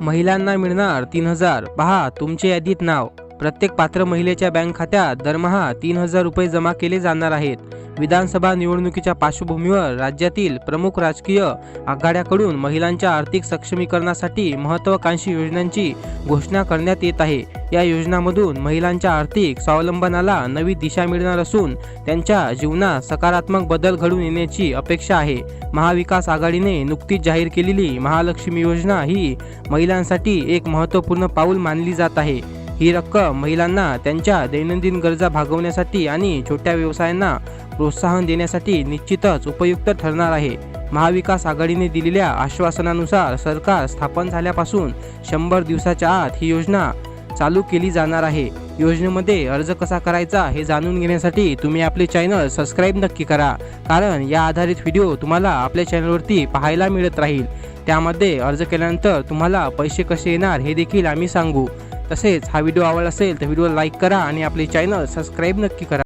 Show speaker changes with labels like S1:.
S1: महिलांना मिळणार 3,000, पहा तुमच्या यादीत नाव। प्रत्येक पात्र महिलेच्या बँक खात्यात दरमहा 3,000 रुपये जमा केले जाणार आहेत। विधानसभा निवडणुकीच्या पार्श्वभूमीवर राज्यातील प्रमुख राजकीय आघाड्यांकडून महिलांच्या आर्थिक सक्षमीकरणासाठी महत्त्वाकांक्षी योजनांची घोषणा करण्यात येत आहे। या योजनांमधून महिलांच्या आर्थिक स्वावलंबनाला नवी दिशा मिळणार असून त्यांच्या जीवनात सकारात्मक बदल घडून येण्याची अपेक्षा आहे। महाविकास आघाडीने नुकतीच जाहीर केलेली महालक्ष्मी योजना ही महिलांसाठी एक महत्त्वपूर्ण पाऊल मानली जात आहे। ही रक्कम महिलांना त्यांच्या दैनंदिन गरजा भागवण्यासाठी आणि छोट्या व्यवसायांना प्रोत्साहन देण्यासाठी निश्चितच उपयुक्त ठरणार आहे। महाविकास आघाडीने दिलेल्या आश्वासनानुसार सरकार स्थापन झाल्यापासून 100 दिवसाच्या आत ही योजना चालू केली जाणार आहे। योजनेमध्ये अर्ज कसा करायचा हे जाणून घेण्यासाठी तुम्ही आपले चॅनल सबस्क्राईब नक्की करा, कारण या आधारित व्हिडिओ तुम्हाला आपल्या चॅनलवरती पाहायला मिळत राहील। त्यामध्ये अर्ज केल्यानंतर तुम्हाला पैसे कसे येणार हे देखील आम्ही सांगू। तसेच हा व्हिडिओ आवडला असेल तर व्हिडिओला लाईक करा आणि आपले चॅनल सबस्क्राईब नक्की करा।